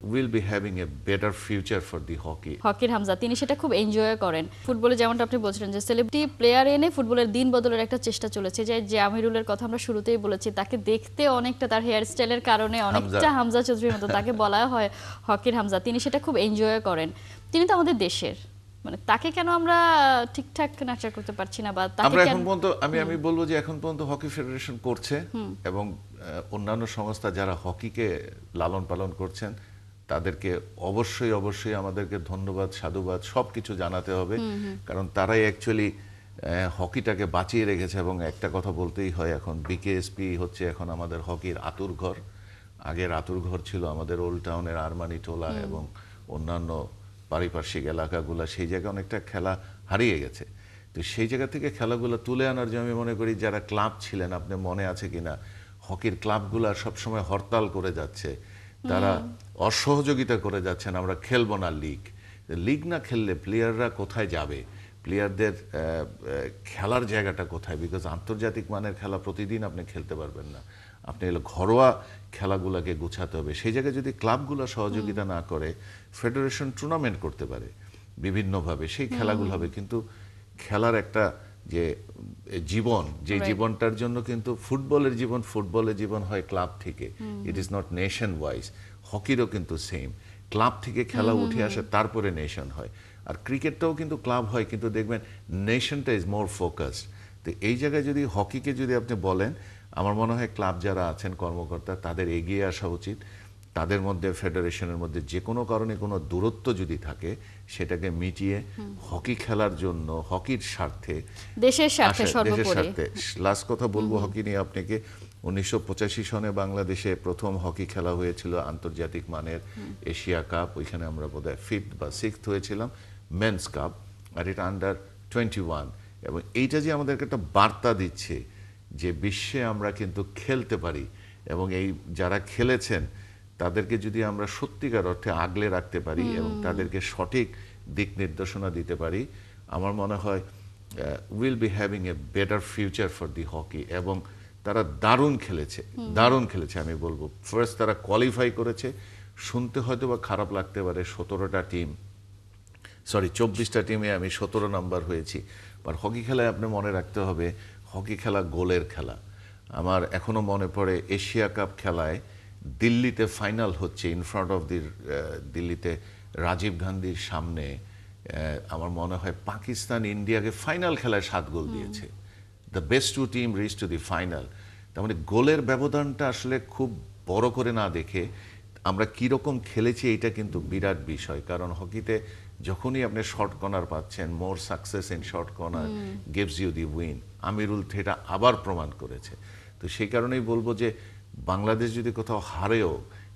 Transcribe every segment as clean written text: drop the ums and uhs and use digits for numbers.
will be having a better future for the hockey. হকির হামজা তিনি সেটা খুব এনজয় করেন। ফুটবলে যেমনটা আপনি বলছিলেন যে সেলিব্রিটি প্লেয়ার এনে ফুটবলের দিন বদলের একটা চেষ্টা চলেছে, যে আমিরুলের কথা আমরা শুরুতেই বলেছি, তাকে দেখতে অনেকটা তার হেয়ার স্টাইলের কারণে অনেকটা হামজা চৌধুরীর মতো তাকে বলা হয় হকির হামজা। তিনি সেটা খুব এনজয় করেন। তিনি তো আমাদের দেশের, মানে তাকে কেন আমরা ঠিকঠাক নাচার করতে পারছি না, বা তাকে আমরা এখন পর্যন্ত আমি বলবো যে এখন পর্যন্ত হকি ফেডারেশন করছে এবং অন্যান্য সংস্থা যারা হকিকে লালন পালন করছেন তাদেরকে অবশ্যই আমাদেরকে ধন্যবাদ, সাধুবাদ সবকিছু জানাতে হবে, কারণ তারাই অ্যাকচুয়ালি হকিটাকে বাঁচিয়ে রেখেছে। এবং একটা কথা বলতেই হয়, এখন বিকেএসপি হচ্ছে এখন আমাদের হকির আতুরঘর। আগের আতুরঘর ছিল আমাদের ওল্ড টাউনের আরমানি টোলা এবং অন্যান্য পারিপার্শ্বিক এলাকাগুলো, সেই জায়গায় অনেকটা খেলা হারিয়ে গেছে। তো সেই জায়গা থেকে খেলাগুলো তুলে আনার জন্য আমি মনে করি যারা ক্লাব ছিলেন, আপনার মনে আছে কিনা, হকির ক্লাবগুলো সবসময় হরতাল করে যাচ্ছে, তারা অসহযোগিতা করে যাচ্ছেন, আমরা খেলবো না লিগ না খেললে প্লেয়াররা কোথায় যাবে, প্লেয়ারদের খেলার জায়গাটা কোথায়? বিকজ আন্তর্জাতিক মানের খেলা প্রতিদিন আপনি খেলতে পারবেন না, আপনি এলো ঘরোয়া খেলাগুলোকে গুছাতে হবে। সেই জায়গায় যদি ক্লাবগুলো সহযোগিতা না করে, ফেডারেশন টুর্নামেন্ট করতে পারে বিভিন্নভাবে, সেই খেলাগুলো হবে। কিন্তু খেলার একটা যে জীবন, যে জীবনটার জন্য কিন্তু ফুটবলের জীবন হয় ক্লাব থেকে, it is not nation wise. হকিরও কিন্তু সেম, ক্লাব থেকে খেলা উঠে আসে, তারপরে নেশন হয়। আর ক্রিকেটটাও কিন্তু ক্লাব হয়, কিন্তু দেখবেন নেশনটা ইজ মোর ফোকাসড। তো এই জায়গায় যদি হকিকে যদি আপনি বলেন, আমার মনে হয় ক্লাব যারা আছেন কর্মকর্তা, তাদের এগিয়ে আসা উচিত। তাদের মধ্যে ফেডারেশনের মধ্যে যে কোনো কারণে কোনো দূরত্ব যদি থাকে, সেটাকে মিটিয়ে হকি খেলার জন্য, হকির স্বার্থে, দেশের স্বার্থে লাস্ট কথা বলবো হকি নিয়ে আপনাকে। 1985 সনে বাংলাদেশে প্রথম হকি খেলা হয়েছিল আন্তর্জাতিক মানের, এশিয়া কাপ। ওইখানে আমরা বোধহয় 5th বা 6th হয়েছিলাম, মেন্স কাপ, আর এটা আন্ডার-21। এবং এইটা যে আমাদেরকে একটা বার্তা দিচ্ছে যে বিশ্বে আমরা কিন্তু খেলতে পারি, এবং এই যারা খেলেছেন তাদেরকে যদি আমরা সত্যিকার অর্থে আগলে রাখতে পারি এবং তাদেরকে সঠিক দিক নির্দেশনা দিতে পারি, আমার মনে হয় will be having a better future for the hockey. এবং তারা দারুণ খেলেছে আমি বলবো। ফার্স্ট তারা কোয়ালিফাই করেছে, শুনতে হয়তো বা খারাপ লাগতে পারে, 24টা টিমে আমি 17 নাম্বার হয়েছি। বাট হকি খেলায় আপনি মনে রাখতে হবে, হকি খেলা গোলের খেলা। আমার এখনো মনে পড়ে এশিয়া কাপ খেলায় দিল্লিতে ফাইনাল হচ্ছে, ইন ফ্রন্ট অফ দিল্লিতে রাজীব গান্ধীর সামনে, আমার মনে হয় পাকিস্তান ইন্ডিয়াকে ফাইনাল খেলায় 7 গোল দিয়েছে। The best 2 team rich to the final. তার মানে গোলের ব্যবধানটা আসলে খুব বড় করে না দেখে আমরা কীরকম খেলেছি, এইটা কিন্তু বিরাট বিষয়। কারণ হকিতে যখনই আপনি শর্ট কর্নার পাচ্ছেন, more success in short corner gives you the win. Amirul সেটা আবার প্রমাণ করেছে। তো সেই কারণেই বলবো যে বাংলাদেশ যদি কোথাও হারেও,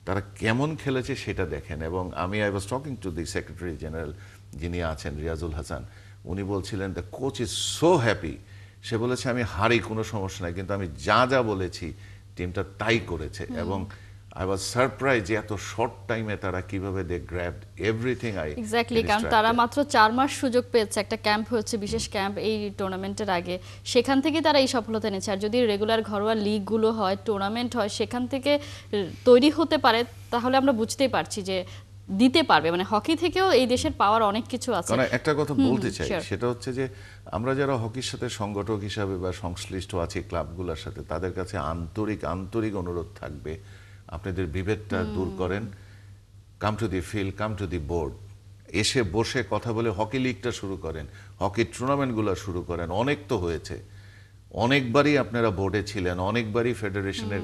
তারা কেমন খেলেছে সেটা দেখেন। এবং I was talking to the secretary general যিনি আছেন, রিয়াজুল হাসান, উনি বলছিলেন the coach is so happy. সে বলেছে আমি হারি কোনো সমস্যা নাই, কিন্তু আমি যা বলেছি টিমটা তাই করেছে। এবং I was surprised যে এত শর্ট টাইমে তারা কিভাবে দে গ্র্যাবড এভরিথিং। এক্স্যাক্টলি, কারণ তারা মাত্র 4 মাস সুযোগ পেয়েছে। একটা ক্যাম্প হচ্ছে, বিশেষ ক্যাম্প এই টুর্নামেন্টের আগে, সেখান থেকে তারা এই সফলতা এনেছে। আর যদি রেগুলার ঘরোয়া লিগগুলো হয়, টুর্নামেন্ট হয়, সেখান থেকে তৈরি হতে পারে, তাহলে আমরা বুঝতেই পারছি যে দিতে পারবে। মানে হকি থেকেও এই দেশের পাওয়ার অনেক কিছু আছে। মানে একটা কথা বলতে চাই, সেটা হচ্ছে যে আমরা যারা হকির সাথে সংগঠক হিসাবে বা সংশ্লিষ্ট আছি ক্লাবগুলোর সাথে, তাদের কাছে আন্তরিক অনুরোধ থাকবে, আপনাদের বিভেদটা দূর করেন, come to the field, come to the board, এসে বসে কথা বলে হকি লিগটা শুরু করেন, হকির টুর্নামেন্টগুলো শুরু করেন। অনেক তো হয়েছে, অনেকবারই আপনারা বোর্ডে ছিলেন, অনেকবারই ফেডারেশনের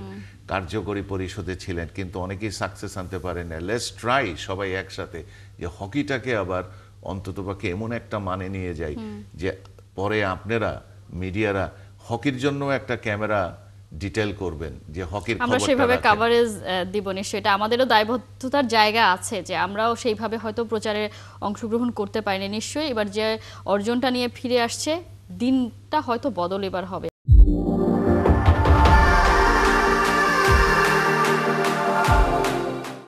কার্যকরী পরিষদে ছিলেন, কিন্তু অনেকেই সাকসেস আনতে পারেন না। লেটস ট্রাই সবাই একসাথে যে হকিটাকে আবার অন্ততপক্ষে এমন একটা মানে নিয়ে যাই যে পরে আপনারা মিডিয়ারা হকির জন্য একটা ক্যামেরা ডিটেল করবেন, যে হকির আমরা সেভাবে কভারেজ দিব নিশ্চয়ই। এটা আমাদেরও দায়বদ্ধতার জায়গা আছে যে আমরাও সেইভাবে হয়তো প্রচারে অংশগ্রহণ করতে পারিনি। নিশ্চয়ই এবার যে অর্জনটা নিয়ে ফিরে আসছে, দিনটা হয়তো বদল এবার হবে।